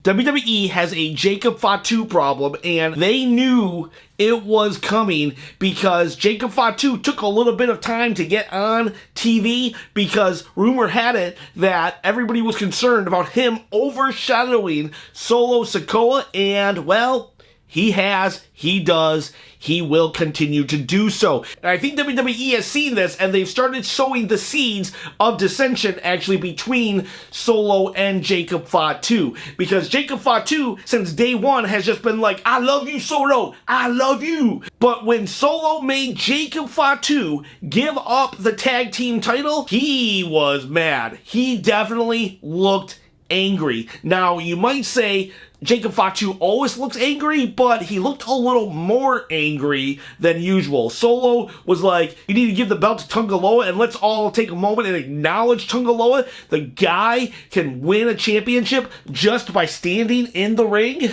WWE has a Jacob Fatu problem, and they knew it was coming because Jacob Fatu took a little bit of time to get on TV because rumor had it that everybody was concerned about him overshadowing Solo Sikoa, and well, he does, he will continue to do so. And I think WWE has seen this, and they've started sowing the seeds of dissension actually between Solo and Jacob Fatu. Because Jacob Fatu, since day one, has just been like, I love you, Solo, I love you. But when Solo made Jacob Fatu give up the tag team title, he was mad. He definitely looked angry. Now, you might say Jacob Fatu always looks angry, but he looked a little more angry than usual. Solo was like, you need to give the belt to Tonga Loa, and let's all take a moment and acknowledge Tonga Loa. The guy can win a championship just by standing in the ring.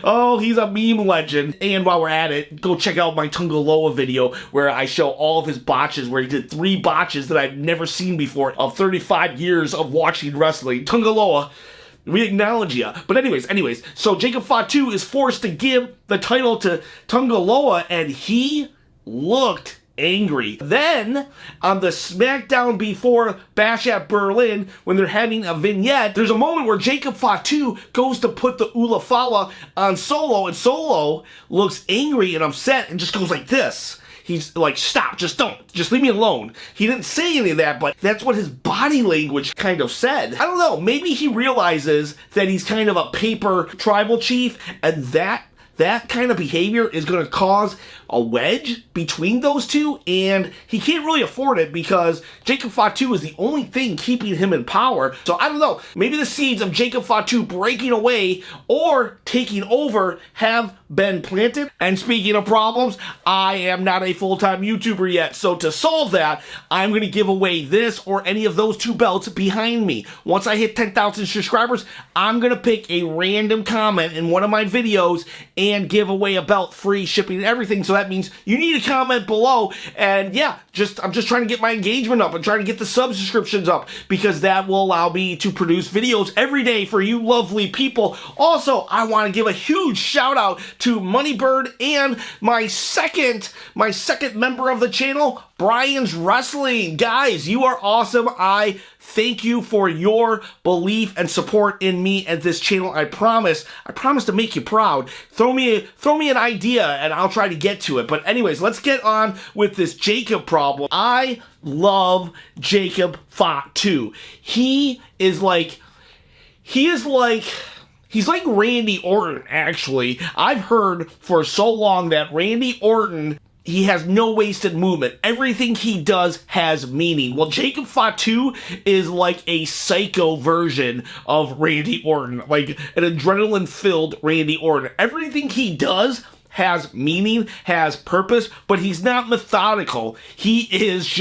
Oh, he's a meme legend. And while we're at it, go check out my Tonga Loa video where I show all of his botches, where he did 3 botches that I've never seen before of 35 years of watching wrestling. Tonga Loa, we acknowledge ya. But anyways, so Jacob Fatu is forced to give the title to Tonga Loa, and he looked angry. Then, on the SmackDown before Bash at Berlin, when they're having a vignette, there's a moment where Jacob Fatu goes to put the Ulafala on Solo, and Solo looks angry and upset and just goes like this. He's like, stop, just don't, just leave me alone. He didn't say any of that, but that's what his body language kind of said. I don't know, maybe he realizes that he's kind of a paper tribal chief, and that kind of behavior is going to cause a wedge between those two, and he can't really afford it because Jacob Fatu is the only thing keeping him in power. So I don't know, maybe the seeds of Jacob Fatu breaking away or taking over have been planted. And speaking of problems, I am not a full-time YouTuber yet, so to solve that, I'm going to give away this or any of those 2 belts behind me. Once I hit 10,000 subscribers, I'm going to pick a random comment in one of my videos and give away a belt, free shipping and everything. So that means you need a comment below, and yeah, I'm just trying to get my engagement up and trying to get the subscriptions up, because that will allow me to produce videos every day for you lovely people. Also, I want to give a huge shout out to Moneybird and my second member of the channel, Brian's Wrestling. Guys, you are awesome. I thank you for your belief and support in me and this channel. I promise to make you proud. Throw me an idea and I'll try to get to it. But anyways, let's get on with this Jacob problem. I love Jacob Fatu. He's like Randy Orton, actually. I've heard for so long that Randy Orton, he has no wasted movement. Everything he does has meaning. Well, Jacob Fatu is like a psycho version of Randy Orton, like an adrenaline-filled Randy Orton. Everything he does has meaning, has purpose, but he's not methodical. He is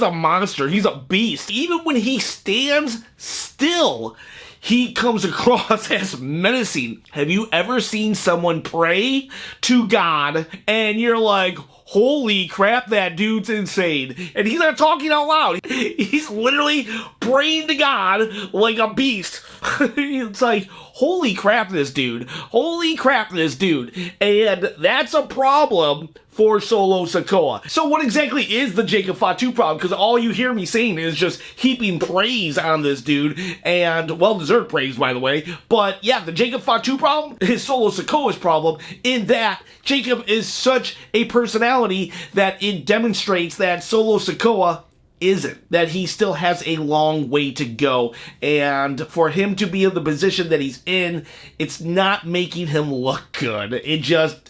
a monster. He's a beast. Even when he stands still, he comes across as menacing. Have you ever seen someone pray to God and you're like, holy crap, that dude's insane? And he's not talking out loud. He's literally praying to God like a beast. It's like, holy crap, this dude. Holy crap, this dude. And that's a problem for Solo Sikoa. So what exactly is the Jacob Fatu problem? Because all you hear me saying is just heaping praise on this dude, and well-deserved praise, by the way. But yeah, the Jacob Fatu problem is Solo Sikoa's problem, in that Jacob is such a personality that it demonstrates that Solo Sikoa isn't, that he still has a long way to go, and for him to be in the position that he's in, it's not making him look good. It just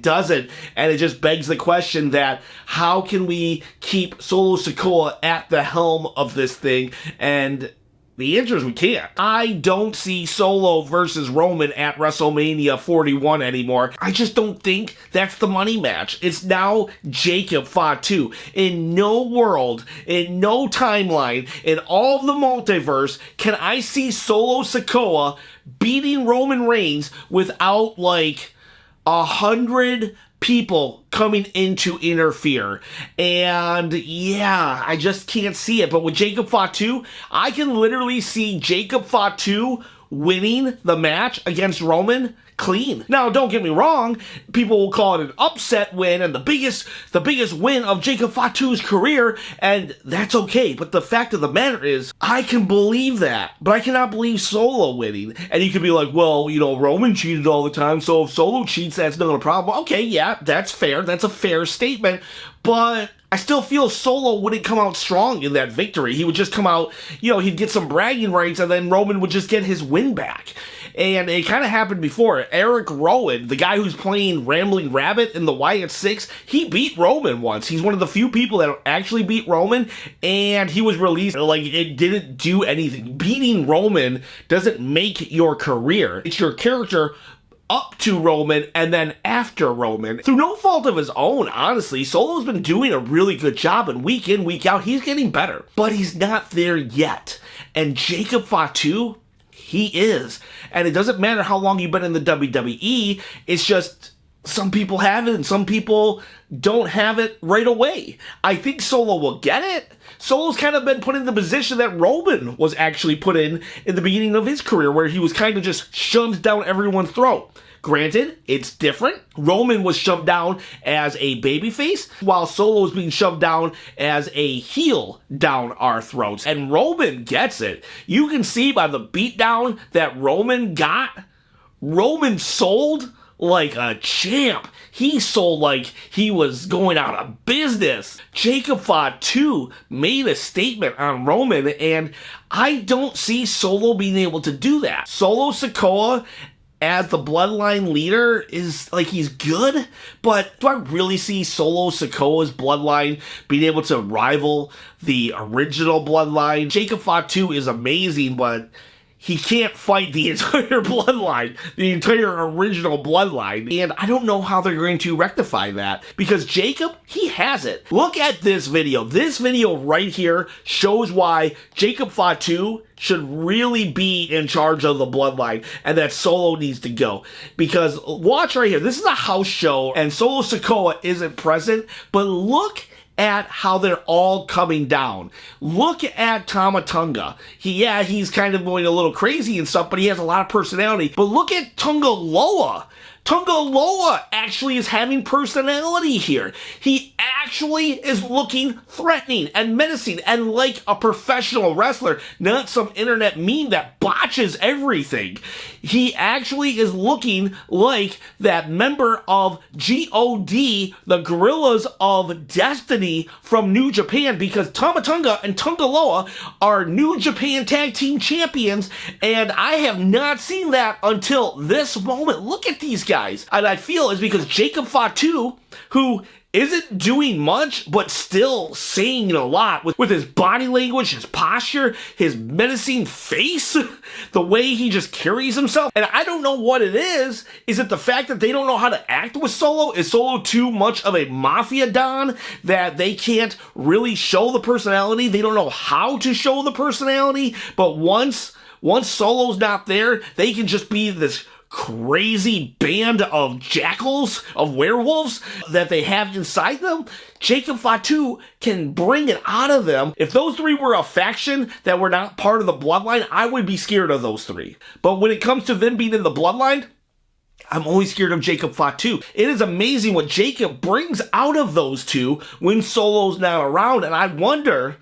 doesn't, and it just begs the question that how can we keep Solo Sikoa at the helm of this thing? And the answer is we can't. I don't see Solo versus Roman at WrestleMania 41 anymore. I just don't think that's the money match. It's now Jacob Fatu. In no world, in no timeline, in all of the multiverse, can I see Solo Sikoa beating Roman Reigns without like 100 people coming in to interfere. And yeah, I just can't see it. But with Jacob Fatu, I can literally see Jacob Fatu winning the match against Roman clean. Now, don't get me wrong, people will call it an upset win and the biggest win of Jacob Fatu's career, and that's okay. But the fact of the matter is, I can believe that, but I cannot believe Solo winning. And you could be like, well, you know, Roman cheated all the time, so if Solo cheats, that's not a problem. Okay, yeah, that's fair. That's a fair statement, but I still feel Solo wouldn't come out strong in that victory. He would just come out, you know, he'd get some bragging rights, and then Roman would just get his win back. And it kind of happened before. Eric Rowan, the guy who's playing Rambling Rabbit in the Wyatt Six, he beat Roman once. He's one of the few people that actually beat Roman, and he was released. Like, it didn't do anything. Beating Roman doesn't make your career. It's your character up to Roman and then after Roman. Through no fault of his own, honestly, Solo's been doing a really good job, and week in, week out, he's getting better. But he's not there yet. And Jacob Fatu, he is. And it doesn't matter how long you've been in the WWE, it's just some people have it and some people don't have it right away. I think Solo will get it. Solo's kind of been put in the position that Roman was actually put in the beginning of his career, where he was kind of just shoved down everyone's throat. Granted, it's different. Roman was shoved down as a babyface, while Solo was being shoved down as a heel down our throats. And Roman gets it. You can see by the beatdown that Roman got, Roman sold like a champ. He sold like he was going out of business. Jacob Fatu made a statement on Roman, and I don't see Solo being able to do that. Solo Sikoa as the Bloodline leader is, like, he's good, but do I really see Solo Sikoa's Bloodline being able to rival the original Bloodline? Jacob Fatu is amazing, but he can't fight the entire Bloodline, the entire original Bloodline, and I don't know how they're going to rectify that, because Jacob, he has it. Look at this video. This video right here shows why Jacob Fatu should really be in charge of the Bloodline, and that Solo needs to go. Because watch right here, this is a house show, and Solo Sikoa isn't present, but look at how they're all coming down. Look at Tonga. He's kind of going a little crazy and stuff, but he has a lot of personality. But look at Tonga Loa. Tonga Loa actually is having personality here. He actually is looking threatening and menacing and like a professional wrestler, not some internet meme that botches everything. He actually is looking like that member of G.O.D., the Gorillas of Destiny from New Japan, because Tama Tonga and Tonga Loa are New Japan Tag Team Champions, and I have not seen that until this moment. Look at these guys. And I feel it's because Jacob Fatu, who isn't doing much, but still saying a lot with his body language, his posture, his menacing face, the way he just carries himself. And I don't know what it is. Is it the fact that they don't know how to act with Solo? Is Solo too much of a mafia don that they can't really show the personality? They don't know how to show the personality, but once Solo's not there, they can just be this crazy band of jackals, of werewolves that they have inside them. Jacob Fatu can bring it out of them. If those three were a faction that were not part of the Bloodline, I would be scared of those three. But when it comes to them being in the Bloodline, I'm always scared of Jacob Fatu. It is amazing what Jacob brings out of those two when Solo's not around, and I wonder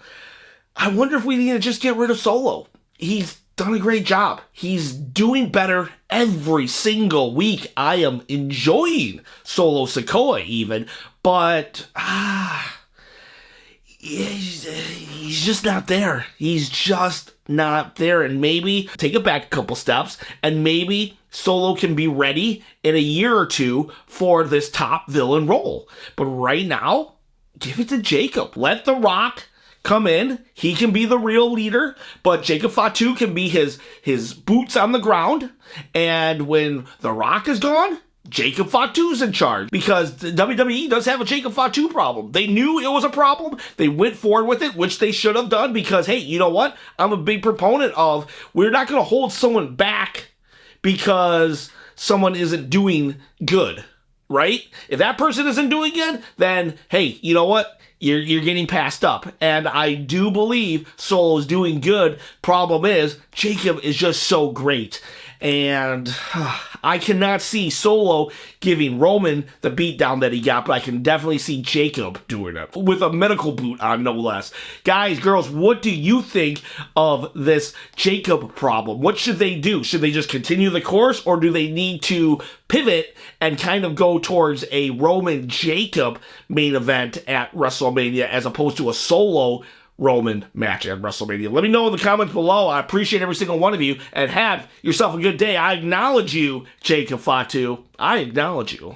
if we need to just get rid of Solo. He's done a great job. He's doing better every single week. I am enjoying Solo Sikoa even, but he's just not there. He's just not there. And maybe take it back a couple steps, and maybe Solo can be ready in a year or two for this top villain role. But right now, give it to Jacob. Let The Rock come in. He can be the real leader, but Jacob Fatu can be his boots on the ground. And when The Rock is gone, Jacob Fatu's in charge, because the WWE does have a Jacob Fatu problem. They knew it was a problem. They went forward with it, which they should have done, because, hey, you know what? I'm a big proponent of, we're not going to hold someone back because someone isn't doing good. right? If that person isn't doing good, then hey, you know what? You're getting passed up. And I do believe Solo is doing good. Problem is, Jacob is just so great. And I cannot see Solo giving Roman the beatdown that he got, but I can definitely see Jacob doing it. With a medical boot on, no less. Guys, girls, what do you think of this Jacob problem? What should they do? Should they just continue the course, or do they need to pivot and kind of go towards a Roman Jacob main event at WrestleMania as opposed to a Solo Roman match at WrestleMania? Let me know in the comments below. I appreciate every single one of you, and have yourself a good day. I acknowledge you, Jacob Fatu. I acknowledge you.